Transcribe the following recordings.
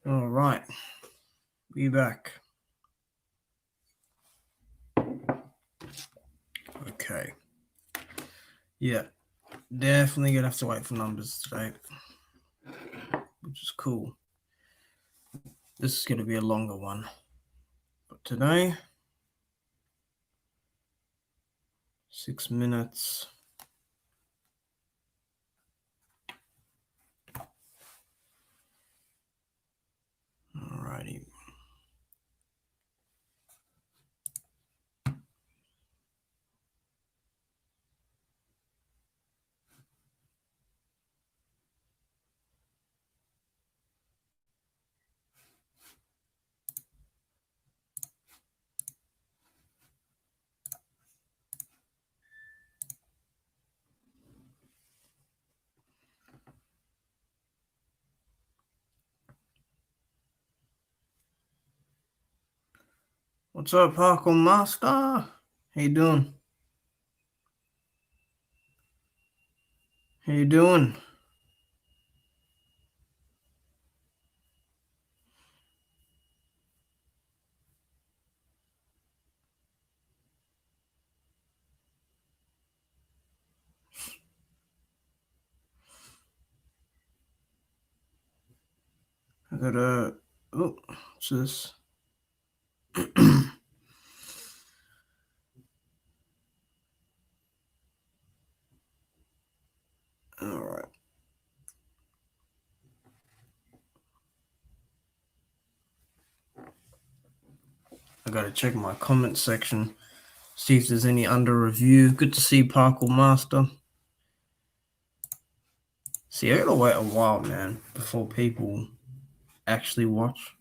All right, we back. Okay. Yeah, definitely gonna have to wait for numbers today, which is cool. This is gonna be a longer one, but today, 6 minutes. Alrighty. What's up, Parkour Master? How you doing? How you doing? I gotta. Oh, what's this? All right. I gotta check my comment section, see if there's any under review. Good to see Parkour Master. See, I gotta wait a while, man, before people actually watch.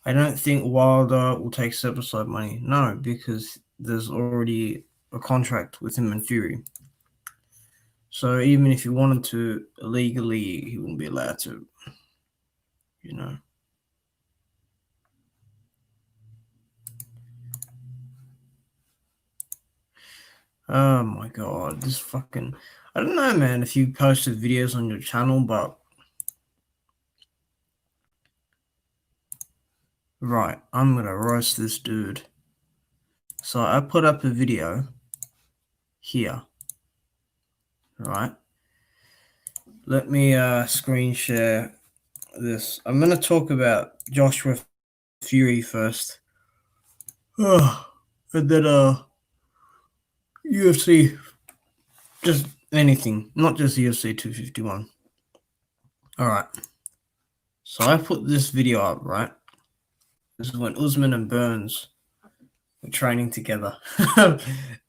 I don't think Wilder will take step-aside money. No, because there's already a contract with him and Fury. So even if he wanted to illegally, he wouldn't be allowed to. You know. Oh my god, this fucking. I don't know, man, if you posted videos on your channel, but. Right, I'm gonna roast this dude. So I put up a video here. Right. Let me screen share this. I'm gonna talk about Joshua Fury first. And then UFC, just anything, not just UFC 251. All right. So I put this video up, right? This is when Usman and Burns were training together.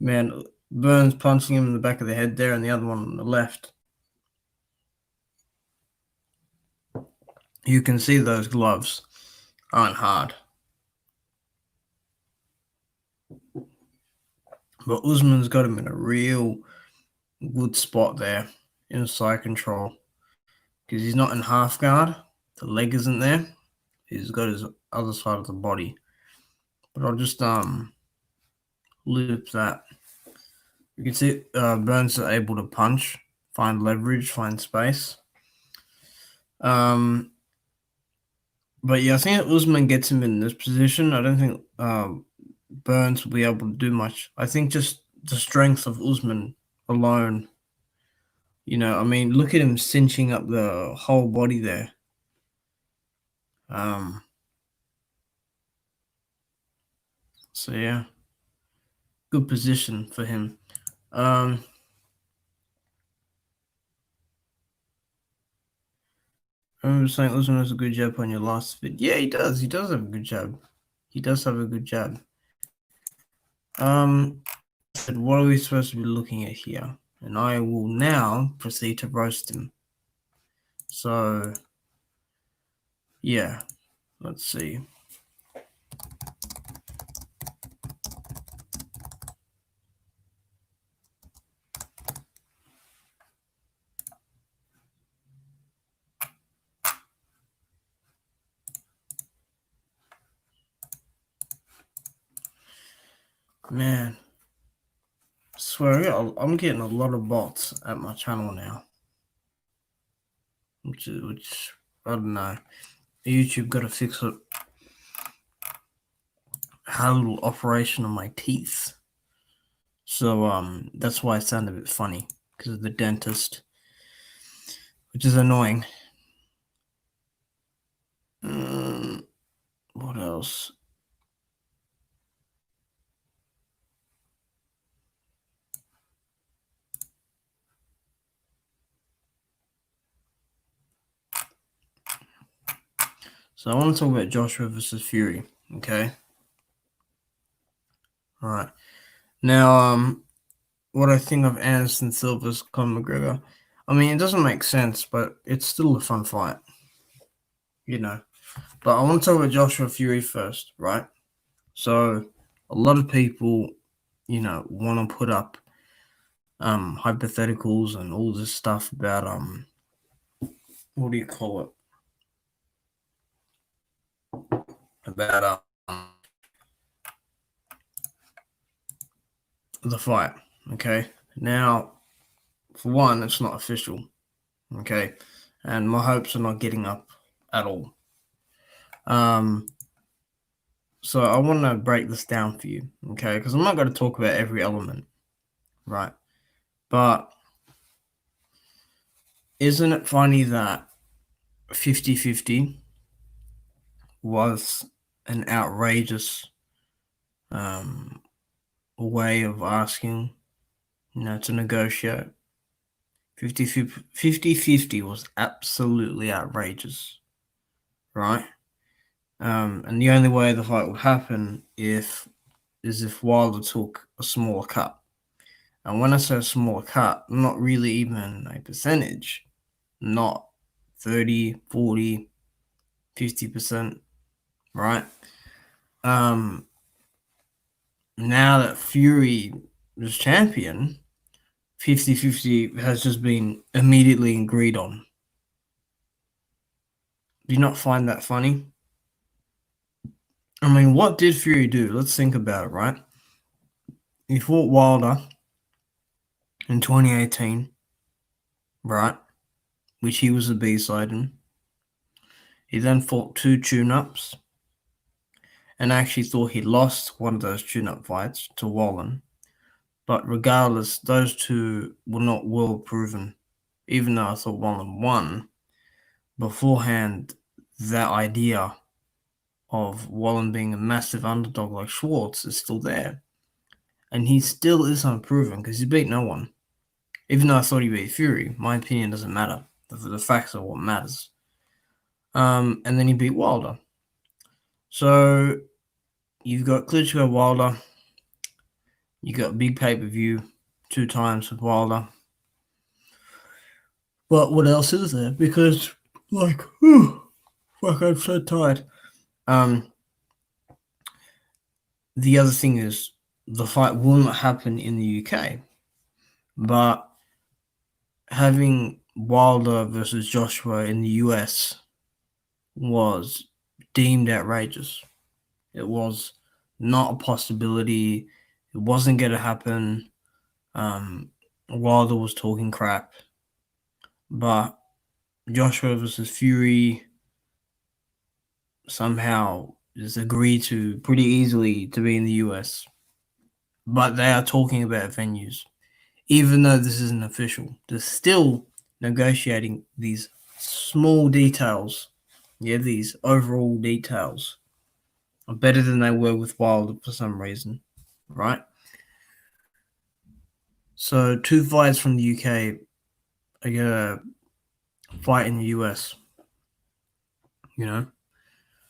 Man, Burns punching him in the back of the head there, and the other one on the left. You can see those gloves aren't hard. But Usman's got him in a real good spot there in side control. Because he's not in half guard. The leg isn't there. He's got his other side of the body. But I'll just loop that. You can see Burns is able to punch, find leverage, find space. But yeah, I think Usman gets him in this position. I don't think Burns will be able to do much. I think just the strength of Usman alone. You know, I mean, look at him cinching up the whole body there. So yeah, good position for him. I remember saying Usman has a good jab on your last vid. Yeah, he does. He does have a good jab. He does have a good jab. What are we supposed to be looking at here? And I will now proceed to roast him. So, yeah, let's see. Man, I swear I'm getting a lot of bots at my channel now, which I don't know. YouTube got to fix it. Had a little operation on my teeth. So that's why I sound a bit funny, because of the dentist, which is annoying. What else? So I want to talk about Joshua versus Fury. Okay. All right. Now, what I think of Anderson Silva's Conor McGregor. I mean, it doesn't make sense, but it's still a fun fight, you know. But I want to talk about Joshua Fury first, right? So, a lot of people, want to put up hypotheticals and all this stuff about what do you call it? About the fight. Okay. Now, for one, it's not official. Okay, and my hopes are not getting up at all. So I want to break this down for you, okay? Because I'm not going to talk about every element, right? But isn't it funny that 50-50 was an outrageous way of asking, to negotiate? 50-50 was absolutely outrageous, right? And the only way the fight would happen is if Wilder took a smaller cut. And when I say a smaller cut, not really even a percentage, not 30, 40, 50%, right? Now that Fury is champion, 50-50 has just been immediately agreed on. Do you not find that funny? I mean, what did Fury do? Let's think about it, right? He fought Wilder in 2018, right? Which he was a B-side in. He then fought 2 tune-ups and actually thought he lost one of those tune-up fights to Wallen. But regardless, those two were not well proven. Even though I thought Wallen won, beforehand, that idea of Wallen being a massive underdog like Schwartz is still there. And he still is unproven because he beat no one. Even though I thought he beat Fury, my opinion doesn't matter. The facts are what matters. And then he beat Wilder. So you've got Klitschko Wilder. You got a big pay-per-view 2 times with Wilder. But what else is there? Because, fuck, I'm so tired. The other thing is, the fight will not happen in the UK. But having Wilder versus Joshua in the US was deemed outrageous. It was not a possibility. It wasn't going to happen. Wilder was talking crap. But Joshua versus Fury somehow just agreed to pretty easily to be in the US. But they are talking about venues. Even though this isn't official, they're still negotiating these small details. Yeah, these overall details are better than they were with Wilder for some reason, right? So 2 fights from the UK are gonna fight in the US,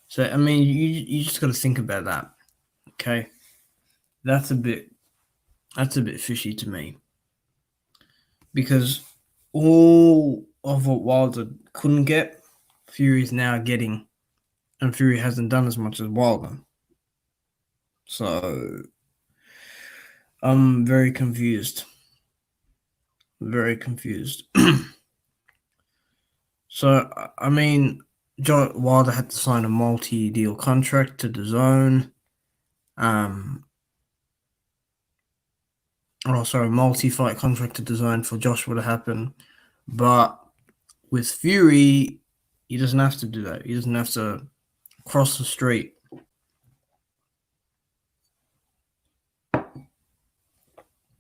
So I mean, you just got to think about that, okay? That's a bit fishy to me, because all of what Wilder couldn't get, Fury's now getting, and Fury hasn't done as much as Wilder. So I'm very confused. Very confused. So, I mean, Wilder had to sign a multi-deal contract to DAZN. Multi-fight contract to DAZN for Joshua to happen. But with Fury, He doesn't have to do that. He doesn't have to cross the street.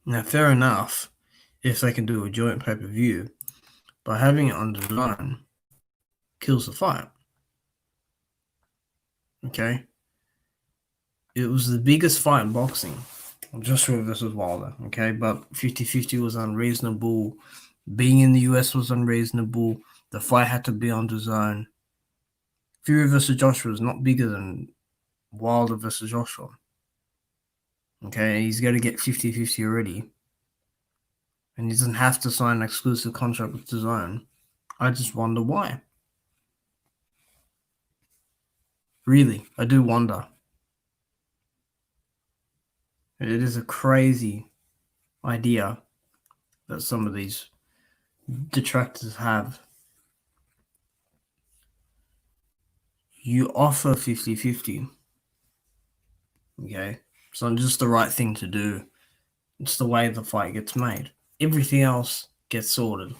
Now, fair enough, if they can do a joint pay-per-view, but having it on design kills the fight. Okay? It was the biggest fight in boxing, Joshua versus Wilder, okay? But 50-50 was unreasonable. Being in the US was unreasonable. The fight had to be on DAZN. Fury versus Joshua is not bigger than Wilder versus Joshua. Okay, he's going to get 50-50 already. And he doesn't have to sign an exclusive contract with DAZN. I just wonder why. Really, I do wonder. It is a crazy idea that some of these detractors have. You offer 50-50. Okay? It's not just the right thing to do. It's the way the fight gets made. Everything else gets sorted.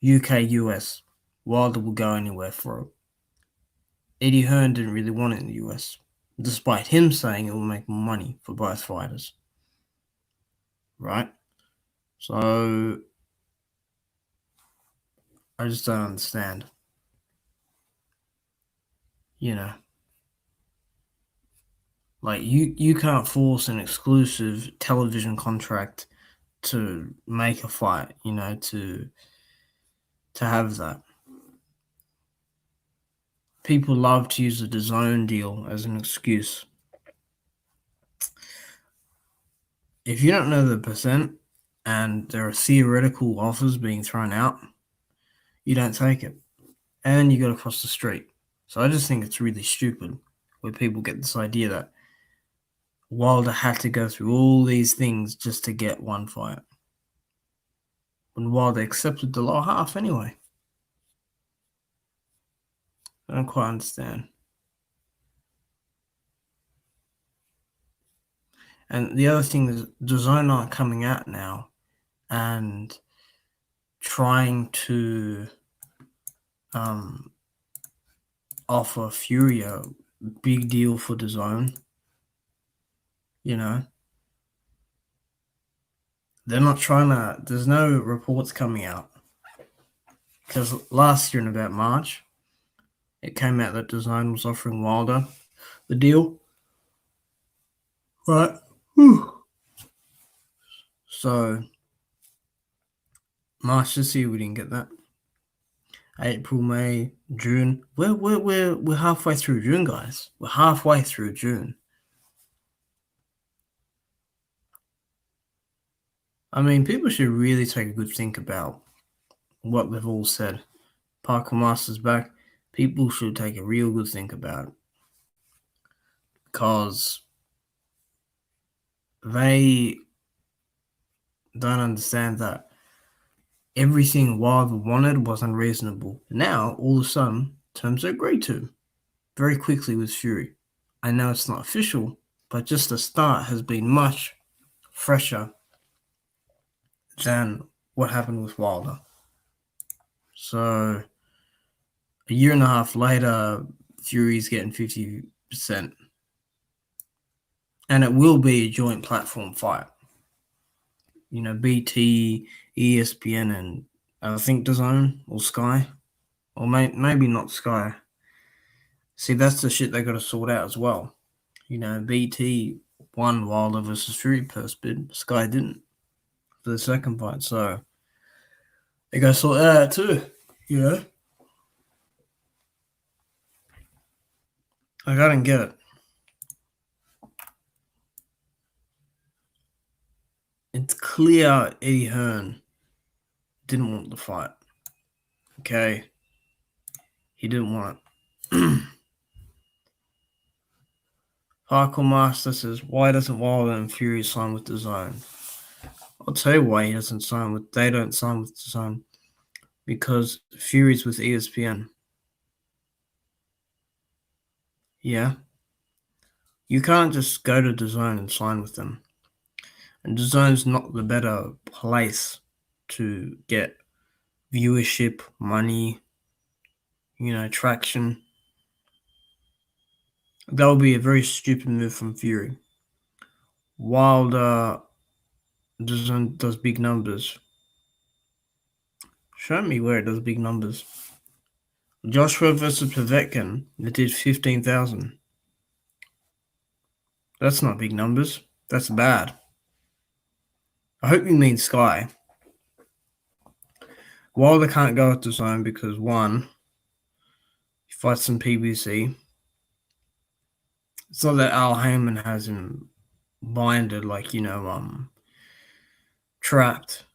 UK, US. Wilder will go anywhere for it. Eddie Hearn didn't really want it in the US, despite him saying it will make more money for both fighters. Right? So, I just don't understand. You know, like you can't force an exclusive television contract to make a fight, you know, to have that. People love to use the DAZN deal as an excuse. If you don't know the percent and there are theoretical offers being thrown out, you don't take it. And you got to cross the street. So I just think it's really stupid where people get this idea that Wilder had to go through all these things just to get one fight. When Wilder accepted the lower half anyway. I don't quite understand. And the other thing is DAZN aren't coming out now and trying to offer Fury a big deal for DAZN. You know, they're not trying to. There's no reports coming out because last year in about March, it came out that DAZN was offering Wilder the deal. Right. Whew. So March this year we didn't get that. April, May, June. We're halfway through June, guys. We're halfway through June. I mean, people should really take a good think about what they've all said. Parker Masters back. People should take a real good think about it. Because they don't understand that everything Wilder wanted was unreasonable. Now, all of a sudden, terms are agreed to very quickly with Fury. I know it's not official, but just the start has been much fresher than what happened with Wilder. So, a year and a half later, Fury's getting 50%. And it will be a joint platform fight. You know, BT, ESPN, and I think DAZN or Sky. Or maybe not Sky. See, that's the shit they got to sort out as well. You know, BT won Wilder versus Fury first bid. Sky didn't for the second fight. So, they got to sort that out too. You know? I don't get it. It's clear Eddie Hearn didn't want the fight. Okay? He didn't want it. Parkour Master says, why doesn't Wilder and Fury sign with DAZN? I'll tell you why they don't sign with DAZN. Because Fury's with ESPN. Yeah? You can't just go to DAZN and sign with them. And DAZN's not the better place to get viewership, money, traction. That would be a very stupid move from Fury. Wilder does big numbers. Show me where it does big numbers. Joshua versus Povetkin, it did 15,000. That's not big numbers. That's bad. I hope you mean Sky. Wilder can't go at the zone because one, he fights some PBC. It's not that Al Heyman has him binded, like, trapped.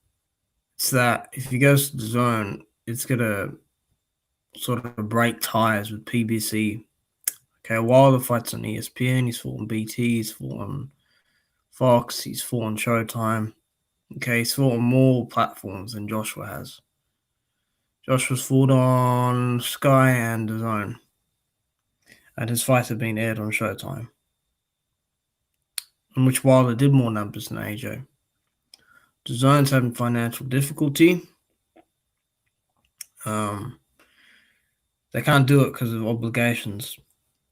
It's that if he goes to the zone, it's gonna sort of break ties with PBC. Okay, Wilder fights on ESPN, he's fought on BT, he's fought on Fox, he's fought on Showtime. Okay, he's fought on more platforms than Joshua has. Joshua's fought on Sky and the Zone, and his fights have been aired on Showtime, in which Wilder did more numbers than AJ. The Zone's having financial difficulty. They can't do it because of obligations.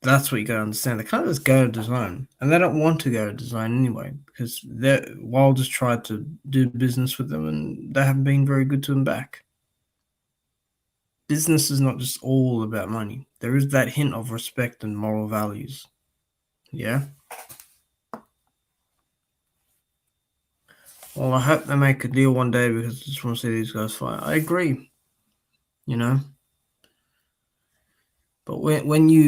That's what you got to understand. They can't just go to the Zone, and they don't want to go to the Zone anyway because Wilder's tried to do business with them, and they haven't been very good to them back. Business is not just all about money. There is that hint of respect and moral values. Yeah? Well, I hope they make a deal one day because I just want to see these guys fight. I agree. But when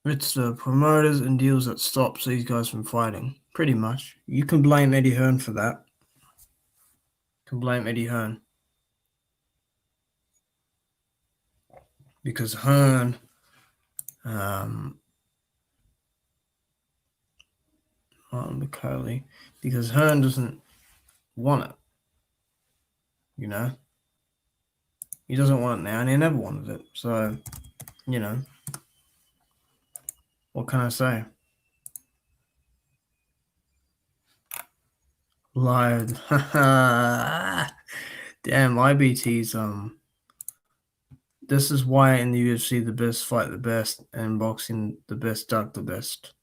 it's the promoters and deals that stops these guys from fighting, pretty much. You can blame Eddie Hearn for that. You can blame Eddie Hearn. Because Hearn, McCauley, because Hearn doesn't want it. He doesn't want it now, and he never wanted it. So, what can I say? Lied. Damn, IBT's this is why in the UFC the best fight the best, and boxing the best duck the best.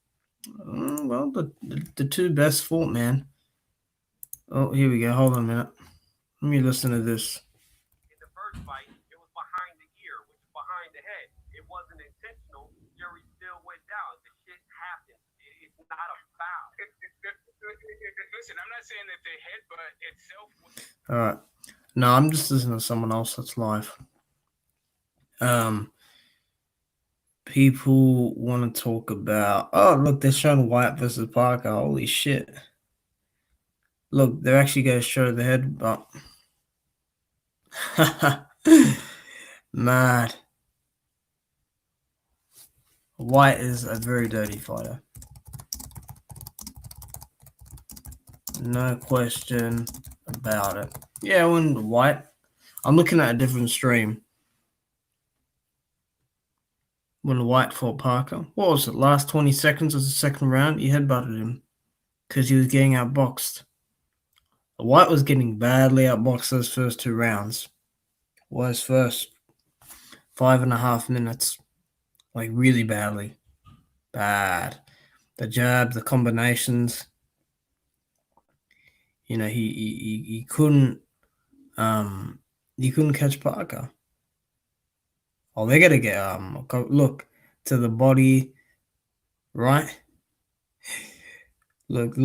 Well, the two best fought, man. Oh, here we go. Hold on a minute. Let me listen to this. In the first fight, it was behind the ear, which is behind the head. It wasn't intentional. Fury still went down. The shit happened. It's not a foul. Listen, I'm not saying that the headbutt itself was... All right. No, I'm just listening to someone else that's live. People want to talk about, oh, look, they're showing White versus Parker. Holy shit. Look, they're actually going to show the headbutt. Mad. White is a very dirty fighter. No question about it. Yeah, when White, I'm looking at a different stream. When White fought Parker, what was it? Last 20 seconds of the second round, he headbutted him because he was getting outboxed. White was getting badly outboxed those first 2 rounds. Well, his first 5.5 minutes, like really badly. Bad. The jab, the combinations. He couldn't catch Parker. Oh, they gotta get look to the body, right? Look.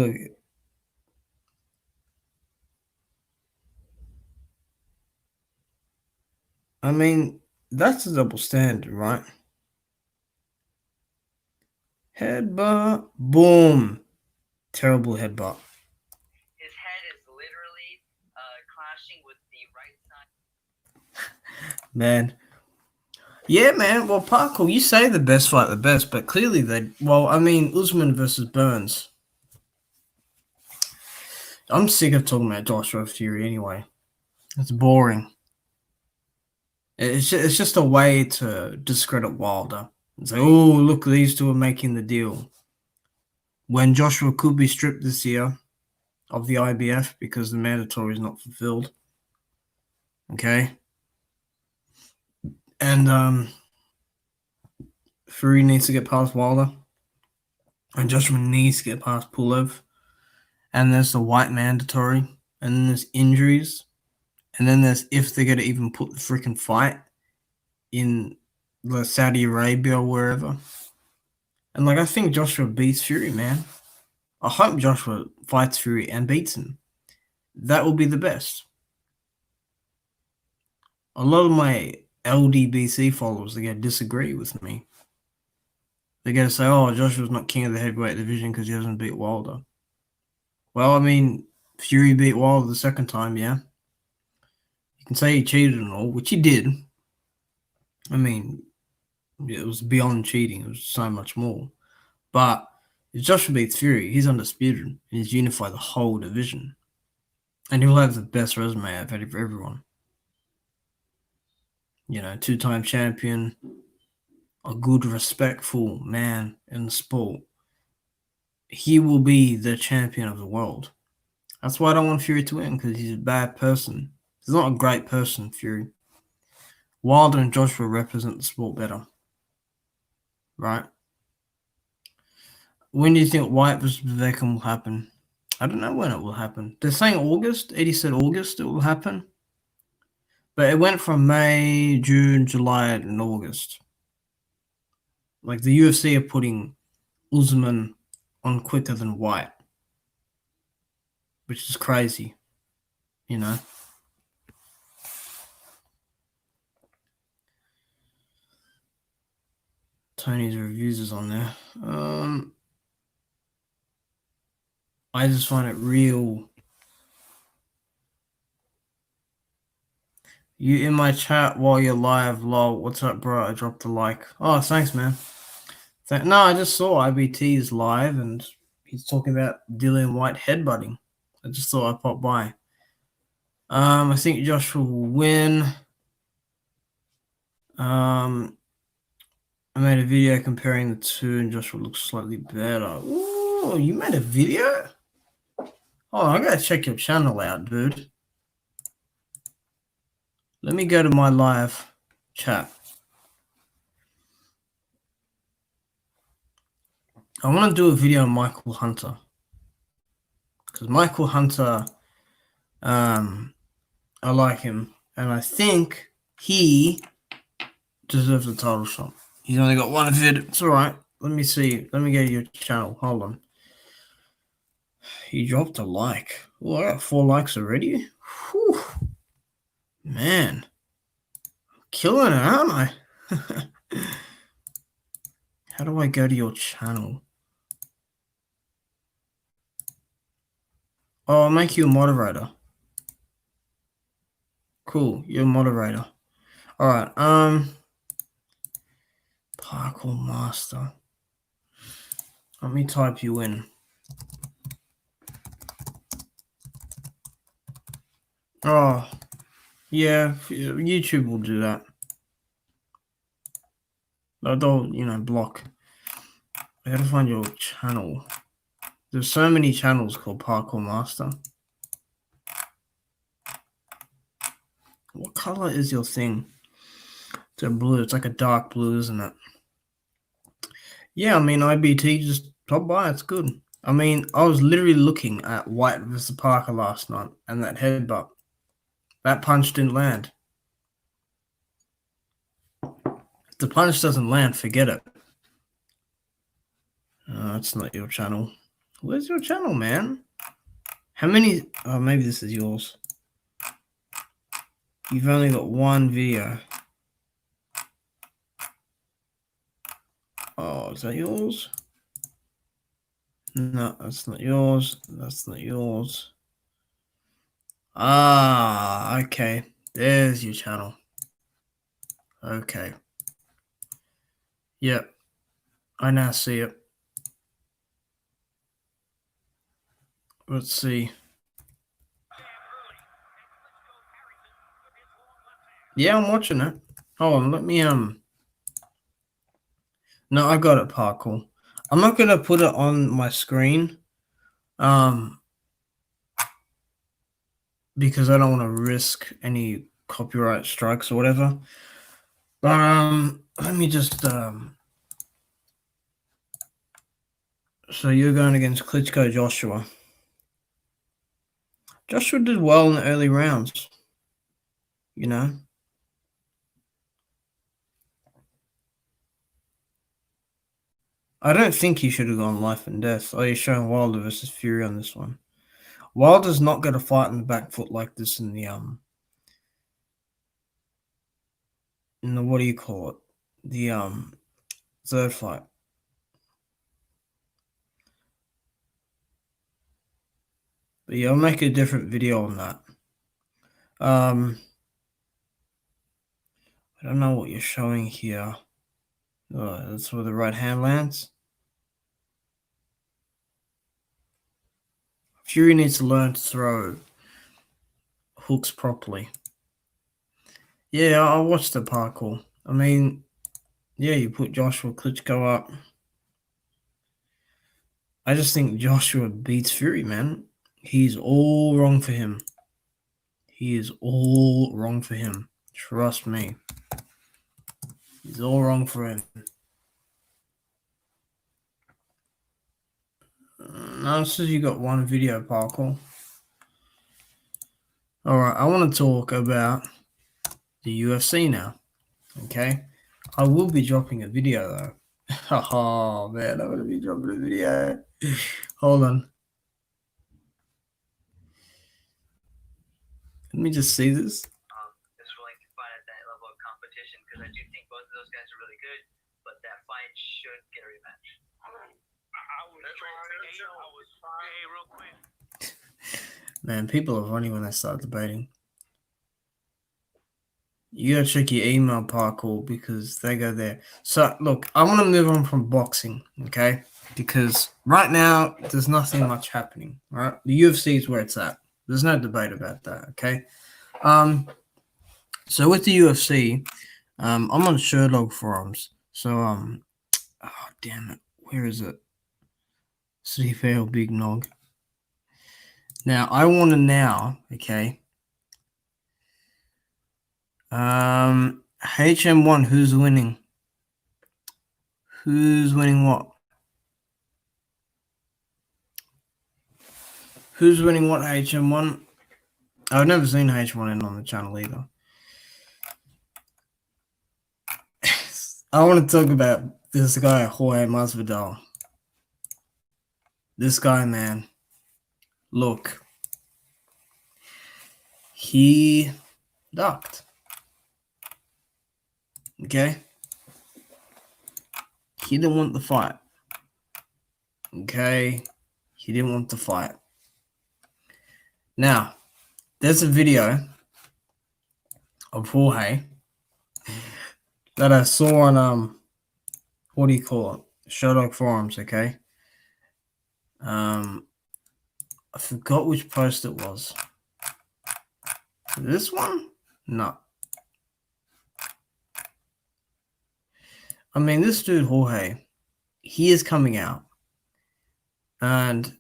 I mean, that's a double standard, right? Headbutt, boom. Terrible headbutt. His head is literally clashing with the right side. Man. Yeah, man. Well, Parker, you say the best fight the best, but clearly Usman versus Burns. I'm sick of talking about Joshua Fury anyway. It's boring. It's just a way to discredit Wilder. It's like, oh, look, these two are making the deal. When Joshua could be stripped this year of the IBF because the mandatory is not fulfilled. Okay? And Fury needs to get past Wilder. And Joshua needs to get past Pulev. And there's the white mandatory. And then there's injuries. And then there's if they're going to even put the freaking fight in Saudi Arabia or wherever. And I think Joshua beats Fury, man. I hope Joshua fights Fury and beats him. That will be the best. A lot of my LDBC followers are going to disagree with me. They're going to say, oh, Joshua's not king of the heavyweight division because he hasn't beat Wilder. Well, I mean, Fury beat Wilder the second time, yeah. You can say he cheated and all, which he did. I mean, it was beyond cheating. It was so much more. But if Joshua beats Fury, he's undisputed and he's unified the whole division. And he'll have the best resume out of everyone. You know, two-time champion, a good, respectful man in the sport. He will be the champion of the world. That's why I don't want Fury to win, because he's a bad person. He's not a great person, Fury. Wilder and Joshua represent the sport better. Right? When do you think White vs. Beckham will happen? I don't know when it will happen. They're saying August. Eddie said August it will happen. But it went from May, June, July, and August. Like the UFC are putting Usman on quicker than White. Which is crazy. You know? Tony's reviews is on there. I just find it real. You in my chat while you're live, lol. What's up, bro? I dropped a like. Oh, thanks, man. No, I just saw IBT's live and he's talking about Dillian White headbutting. I just thought I'd pop by. I think Joshua will win. I made a video comparing the two and Joshua looks slightly better. Ooh, you made a video? Oh, I gotta check your channel out, dude. Let me go to my live chat. I want to do a video on Michael Hunter. Because Michael Hunter, I like him. And I think he deserves a title shot. He's only got one vid. It's alright. Let me see. Let me go to your channel. Hold on. He dropped a like. Oh, I got 4 likes already. Whew. Man. I'm killing it, aren't I? How do I go to your channel? Oh, I'll make you a moderator. Cool. You're a moderator. Alright. Parkour Master. Let me type you in. Oh, yeah, YouTube will do that. They'll, block. I gotta find your channel. There's so many channels called Parkour Master. What color is your thing? It's a blue. It's like a dark blue, isn't it? Yeah, I mean, IBT just top by. It's good. I mean, I was literally looking at White versus Parker last night and that headbutt. That punch didn't land. If the punch doesn't land, forget it. That's not your channel. Where's your channel, man? How many? Oh, maybe this is yours. You've only got one video. Oh, is that yours? No, that's not yours. That's not yours. Ah, okay. There's your channel. Okay. Yep. I now see it. Let's see. Yeah, I'm watching it. Hold on, let me No, I got it, Parkour. I'm not gonna put it on my screen. Because I don't want to risk any copyright strikes or whatever. But let me just so you're going against Klitschko Joshua. Joshua did well in the early rounds. You know. I don't think he should have gone life and death. Oh, you're showing Wilder versus Fury on this one. Wilder's not going to fight in the back foot like this in the what do you call it? The third fight. But yeah, I'll make a different video on that. I don't know what you're showing here. Oh, that's where the right hand lands. Fury needs to learn to throw hooks properly. Yeah, I watched the parkour. I mean, yeah, you put Joshua Klitschko up. I just think Joshua beats Fury, man. He's all wrong for him. He is all wrong for him. Trust me. He's all wrong for him. Now, says you got one video, parkour. Alright, I want to talk about the UFC now. Okay? I will be dropping a video, though. Oh, man, I'm going to be dropping a video. Hold on. Let me just see this. Is willing to fight at that level of competition, because I do think both of those guys are really good, but that fight should get a rematch. Hey, real quick. Man, people are funny when they start debating. You gotta check your email, parkour, because they go there. So, look, I want to move on from boxing, okay? Because right now, there's nothing much happening, right? The UFC is where it's at. There's no debate about that, okay? So with the UFC, I'm on Sherdog forums. So, oh, damn it. Where is it? CFL Big Nog. Now, I want to now, okay? HM1, who's winning? Who's winning what? Who's winning what, HM1? I've never seen H1N on the channel either. I want to talk about this guy, Jorge Masvidal. This guy, man. Look. He ducked. Okay? He didn't want the fight. Okay? He didn't want the fight. Now, there's a video of Jorge that I saw on what do you call it? Sherdog forums, okay? I forgot which post it was. This one? No. I mean, this dude Jorge, he is coming out and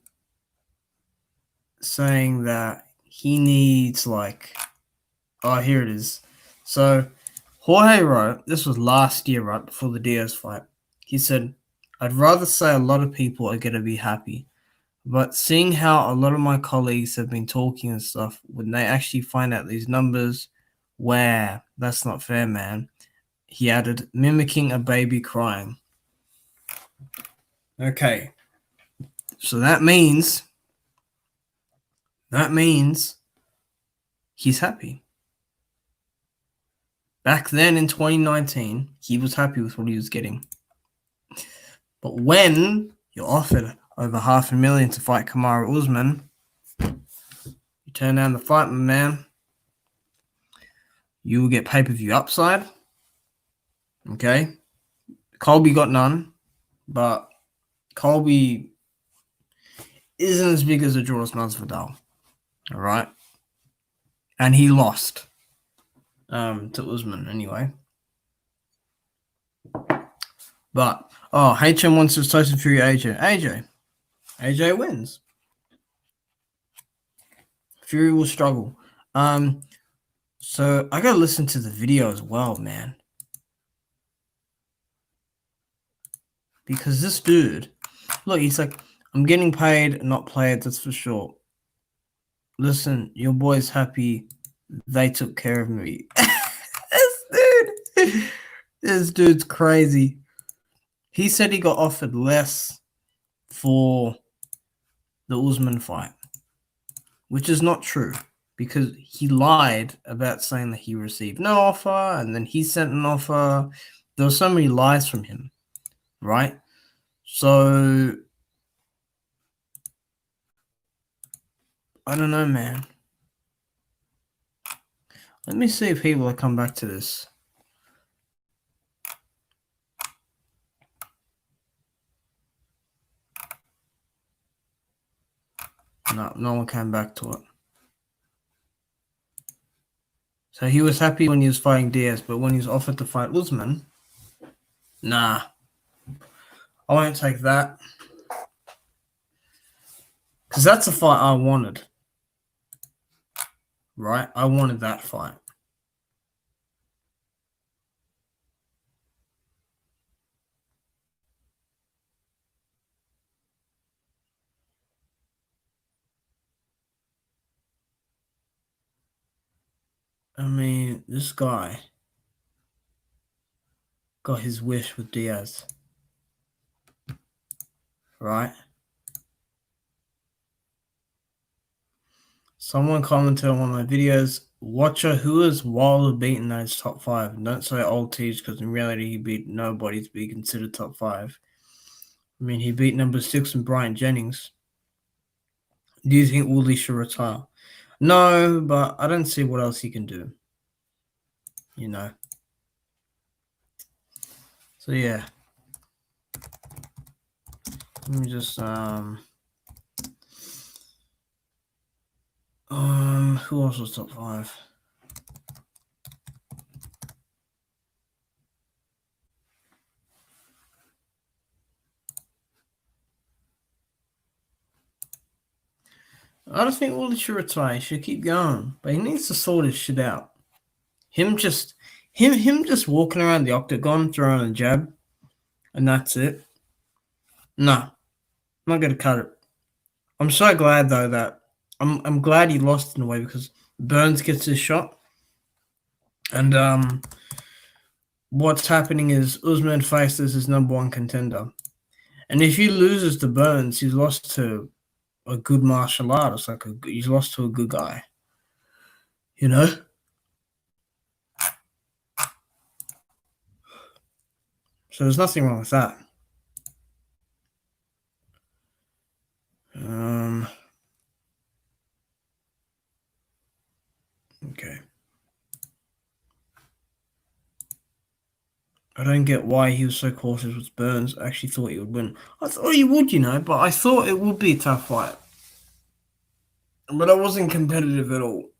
saying that he needs here it is. So Jorge wrote, this was last year, right before the Diaz fight. He said, I'd rather say a lot of people are going to be happy, but seeing how a lot of my colleagues have been talking and stuff, when they actually find out these numbers, where that's not fair, man. He added, mimicking a baby crying. Okay. So that means he's happy. Back then in 2019, he was happy with what he was getting. But when you're offered over $500,000 to fight Kamaru Usman, you turn down the fight, my man. You will get pay-per-view upside. Okay? Colby got none, but Colby isn't as big as a draw as Masvidal. All right? And he lost to Usman anyway. But, HM wants to Tyson Fury AJ. AJ wins. Fury will struggle. So I gotta listen to the video as well, man. because this dude, look, he's like, I'm getting paid, not played, that's for sure. Listen, your boy's happy. They took care of me. This dude's crazy. He said he got offered less for the Usman fight, which is not true because he lied about saying that he received no offer and then he sent an offer. There were so many lies from him, right? So I don't know, man. Let me see if people will come back to this. No one came back to it. So he was happy when he was fighting Diaz, but when he was offered to fight Usman, nah, I won't take that. Because that's a fight I wanted. Right? I wanted that fight. I mean, this guy got his wish with Diaz. Right? Someone commented on one of my videos, Watcher, who is Wilder beaten those top 5? And don't say old Teach, because in reality he beat nobody to be considered top 5. I mean, he beat number 6 and Brian Jennings. Do you think Woodley should retire? No, but I don't see what else he can do. You know. So yeah. Let me just who else was top 5? I don't think Woodley should retire. He should keep going, but he needs to sort his shit out. Him just walking around the octagon throwing a jab, and that's it. No, I'm not gonna cut it. I'm so glad though that I'm glad he lost in a way because Burns gets his shot, and what's happening is Usman faces his number 1 contender, and if he loses to Burns, he's lost to a good martial artist. He's lost to a good guy, you know. So there's nothing wrong with that. Okay. I don't get why he was so cautious with Burns. I actually thought he would win. I thought he would, but I thought it would be a tough fight. But I wasn't competitive at all.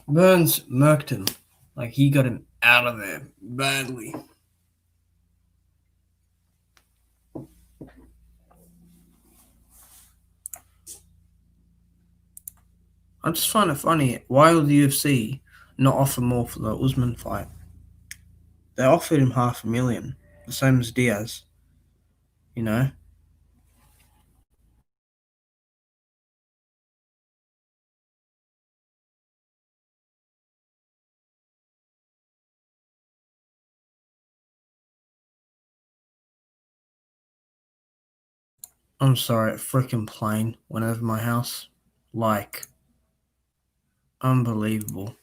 Burns murked him. Like, he got him out of there badly. I just find it funny. Why would the UFC not offer more for the Usman fight? They offered him $500,000, the same as Diaz. You know? I'm sorry, a freaking plane went over my house. Like, unbelievable.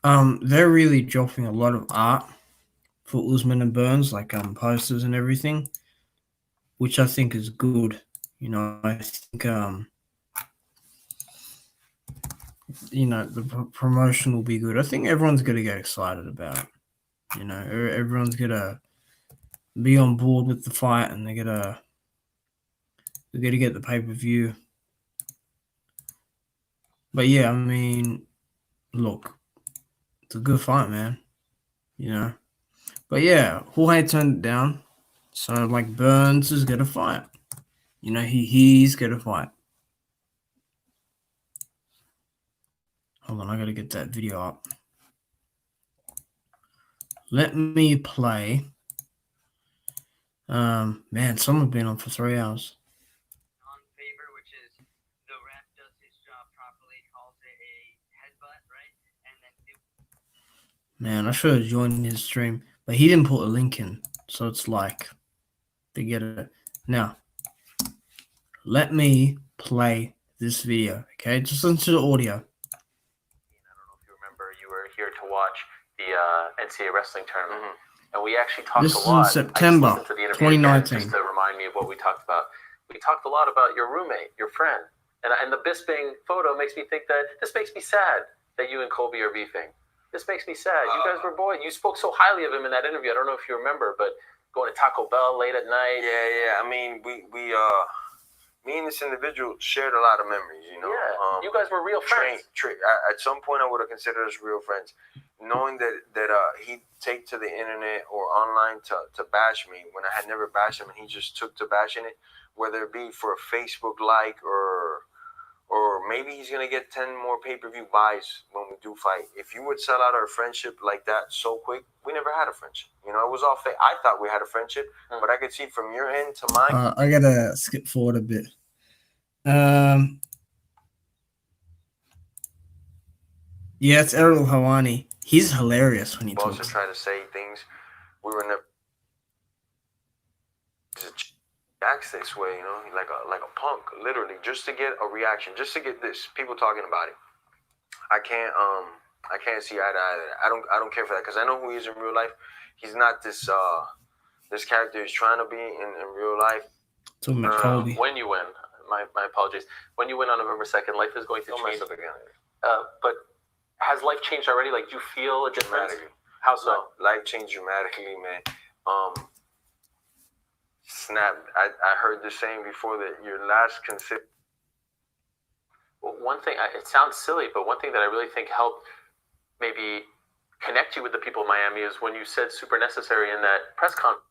They're really dropping a lot of art for Usman and Burns, like posters and everything, which I think is good. I think the promotion will be good. I think everyone's gonna get excited about it. Everyone's gonna be on board with the fight, and they're gonna get the pay-per-view. But yeah, I mean, look, it's a good fight, man. But yeah, Jorge turned it down. So like Burns is gonna fight. He's gonna fight. Hold on, I gotta get that video up. Let me play Man, someone's been on for 3 hours. Non-favor, which is the ref does his job properly, calls it a headbutt, right? And then Man, I should have joined his stream, but he didn't put a link in, so it's like, forget it. Now, let me play this video, okay? Just listen to the audio. I don't know if you remember, you were here to watch the NCAA wrestling tournament, and we actually talked This a is lot. in September I just listened to the interview again 2019. just to remind me of what we talked about. We talked a lot about your roommate, your friend, and the Bisping photo makes me think that this makes me sad that you and Kobe are beefing. This makes me sad. You guys were boys. You spoke so highly of him in that interview. I don't know if you remember, but going to Taco Bell late at night. Yeah. I mean, me and this individual shared a lot of memories, you know. Yeah, you guys were real friends. At some point, I would have considered us real friends. Knowing that he'd take to the internet or online to bash me when I had never bashed him, and he just took to bashing it, whether it be for a Facebook like or maybe he's gonna get 10 more pay-per-view buys when we do fight. If you would sell out our friendship like that so quick, we never had a friendship. You know, it was all fake. I thought we had a friendship, but I could see from your end to mine. I gotta skip forward a bit. Yeah, it's Errol Hawani. He's hilarious when he Also talks. try to say things. We were never acts this way, you know, like a punk, literally, just to get a reaction, just to get this people talking about it. I can't see eye to eye. I don't care for that because I know who he is in real life. He's not this character he's trying to be in real life. Talking about Kobe. When you win, my apologies. When you win on November 2nd, life is going to change. But has life changed already? Like, do you feel a difference? Dramatically. How so? Life changed dramatically, man. Snap. I heard the saying before that your last Well, one thing, it sounds silly, but one thing that I really think helped maybe connect you with the people of Miami is when you said super necessary in that press conference.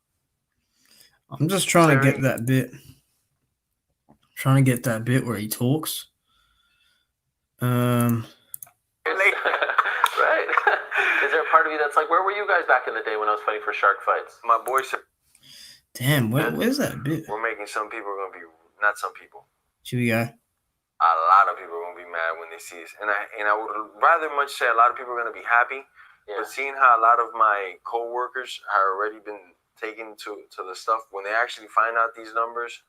I'm just trying to get that bit. Trying to get that bit where he talks. Right? Is there a part of you that's like, where were you guys back in the day when I was fighting for shark fights? My boy said, Damn, where's that bit? we're making some people are gonna be, not some people, Should we go? a lot of people are gonna be mad when they see us, and I would rather much say a lot of people are gonna be happy, but seeing how a lot of my co-workers have already been taken to the stuff when they actually find out these numbers.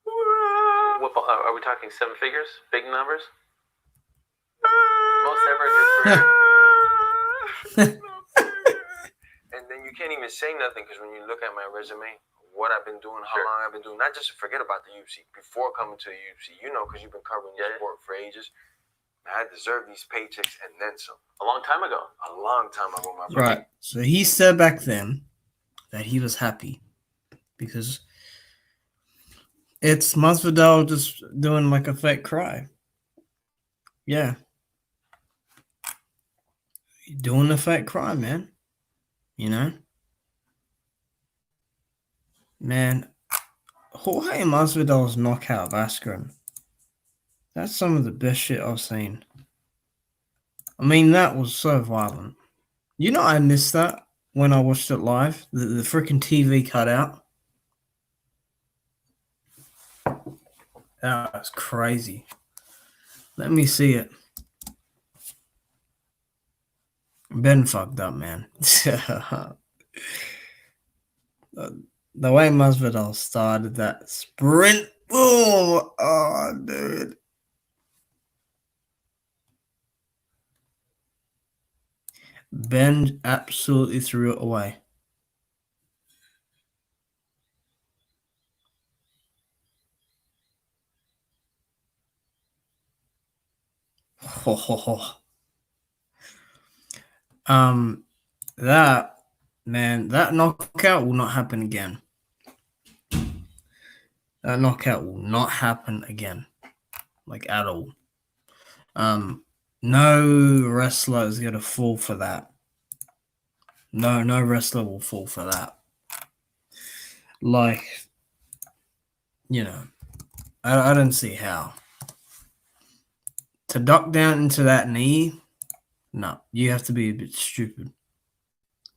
What, are we talking 7 figures? Big numbers? Most ever in your career? And then you can't even say nothing because when you look at my resume, what I've been doing, how long I've been doing, not just to forget about the UFC, before coming to the UFC, you know, because you've been covering the sport for ages. I deserve these paychecks and then some. A long time ago. A long time ago, my brother. Right. So he said back then that he was happy because it's Masvidal just doing like a fake cry. Yeah. Doing a fake cry, man. You know? Man, Jorge Masvidal's knockout of Askren. That's some of the best shit I've seen. I mean, that was so violent. You know, I missed that when I watched it live. The freaking TV cut out. That was crazy. Let me see it. Ben fucked up, man. The way Masvidal started that sprint. Boom! Oh, dude. Ben absolutely threw it away. That, man, that knockout will not happen again. That knockout will not happen again. Like, at all. No wrestler is going to fall for that. No wrestler will fall for that. Like, you know, I don't see how. To duck down into that knee, no, you have to be a bit stupid,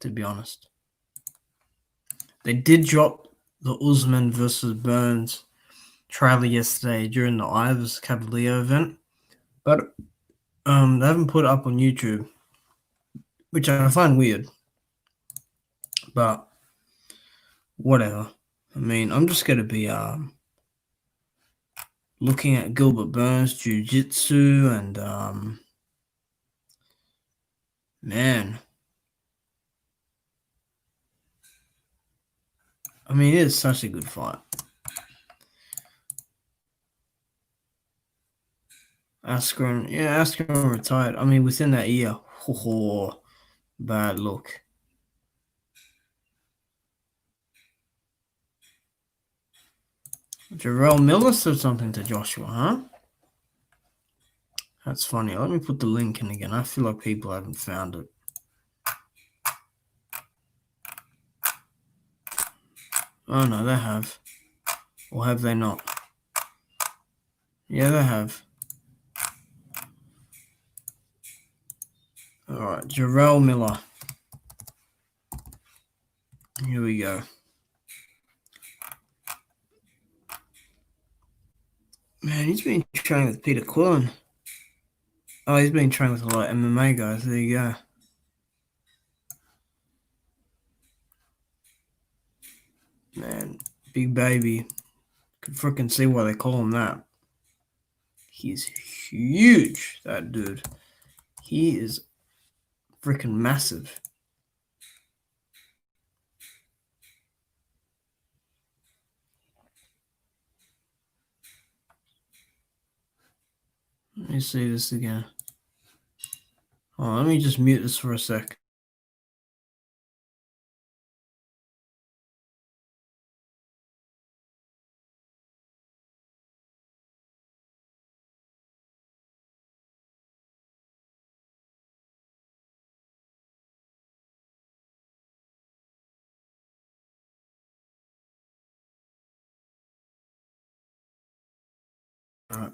to be honest. They did drop the Usman versus Burns trailer yesterday during the Ivers Cavalier event, but they haven't put it up on YouTube, which I find weird. But whatever. I mean, I'm just gonna be looking at Gilbert Burns jiu-jitsu and man, I mean, it is such a good fight. Askren retired. I mean, within that year, bad look. Jarrell Miller said something to Joshua, huh? That's funny. Let me put the link in again. I feel like people haven't found it. Oh no, they have. Or have they not? Yeah, they have. Alright, Jarrell Miller. Here we go. Man, he's been training with Peter Quillen. Oh, he's been training with a lot of MMA guys. There you go. Man, big baby. Can freaking see why they call him that. He's huge, that dude. He is freaking massive. Let me see this again. Oh, let me just mute this for a sec. Alright.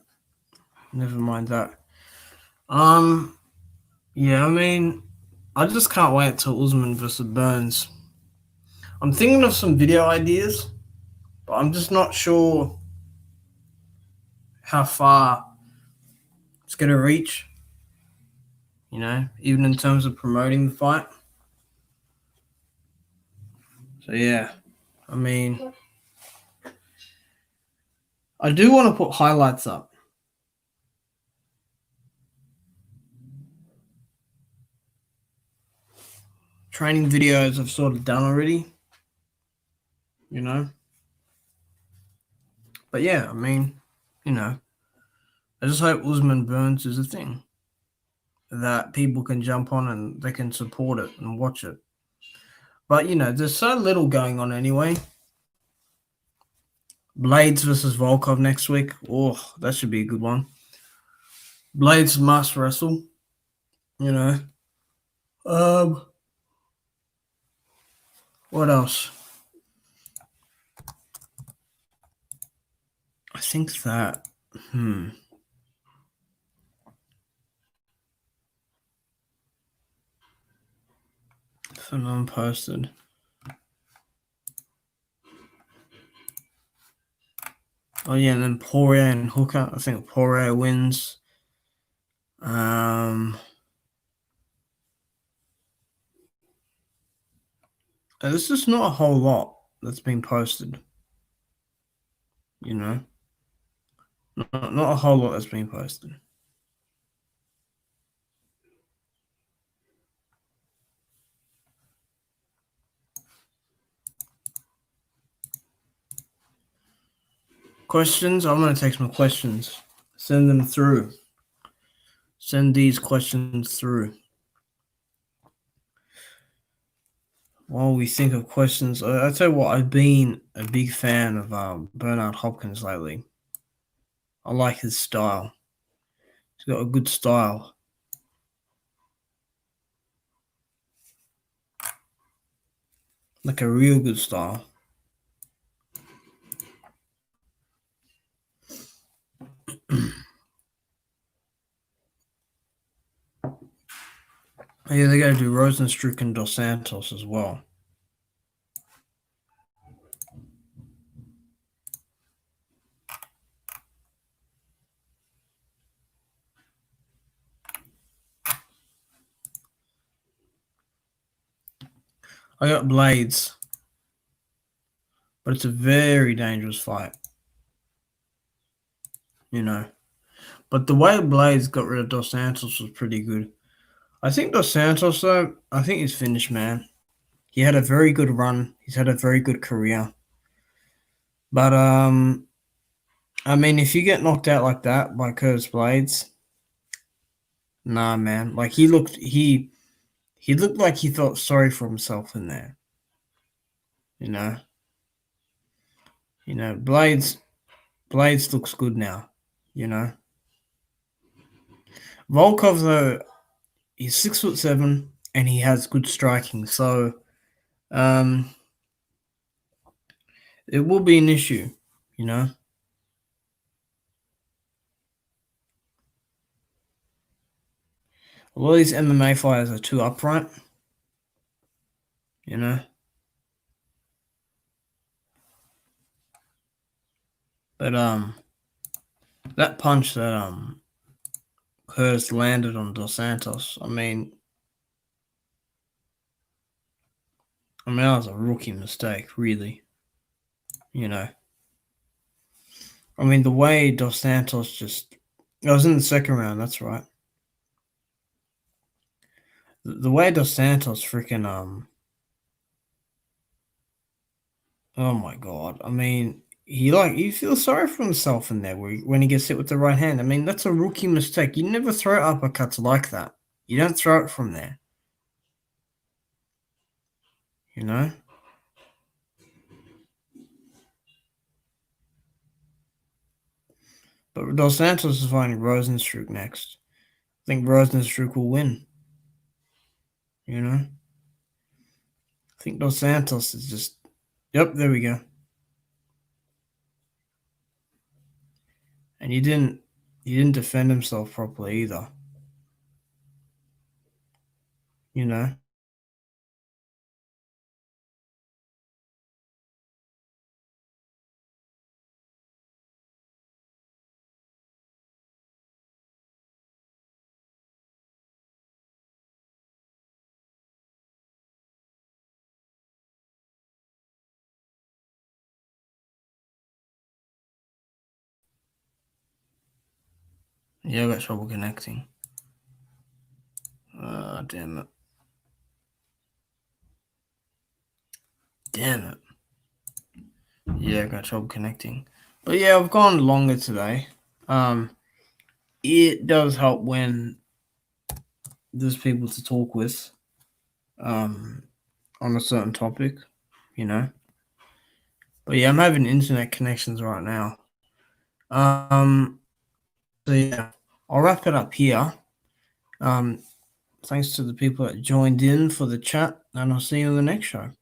Never mind that. Yeah, I mean, I just can't wait till Usman versus Burns. I'm thinking of some video ideas, but I'm just not sure how far it's going to reach, even in terms of promoting the fight. So, yeah, I mean, I do want to put highlights up. Training videos I've sort of done already, But yeah, I mean, I just hope Usman Burns is a thing that people can jump on and they can support it and watch it. But, there's so little going on anyway. Blades versus Volkov next week. Oh, that should be a good one. Blades must wrestle, What else? I think that, for non-posted. Oh yeah, and then Poirier and Hooker. I think Poirier wins. There's just not a whole lot that's been posted. Not a whole lot that's been posted. Questions? I'm going to take some questions. Send them through. Send these questions through. While we think of questions, I tell you what, I've been a big fan of Bernard Hopkins lately. I like his style. He's got a good style. Like a real good style. Yeah, they got to do Rosenstruck and Dos Santos as well. I got Blades, but it's a very dangerous fight. You know, but the way Blades got rid of Dos Santos was pretty good. I think Dos Santos, though, I think he's finished, man. He had a very good run. He's had a very good career. But I mean, if you get knocked out like that by Curtis Blades, nah, man. Like he looked like he felt sorry for himself in there. You know, Blades looks good now. You know, Volkov though, he's 6'7" and he has good striking, so it will be an issue. You know. A lot of these MMA fighters are too upright, you know. But that punch that Curtis landed on Dos Santos, I mean that was a rookie mistake, really. You know. I mean the way Dos Santos just it was in the second round, that's right. The way Dos Santos freaking oh my god. I mean he feels sorry for himself in there when he gets hit with the right hand. I mean, that's a rookie mistake. You never throw uppercuts like that. You don't throw it from there. You know? But Dos Santos is fighting Rosenstruck next. I think Rosenstruck will win. You know? I think Dos Santos is just... Yep, there we go. And he didn't defend himself properly either. You know? Yeah, I got trouble connecting. Damn it. Damn it. Yeah, I got trouble connecting. But yeah, I've gone longer today. It does help when there's people to talk with on a certain topic, you know. But yeah, I'm having internet connections right now. So yeah, I'll wrap it up here. Thanks to the people that joined in for the chat, and I'll see you in the next show.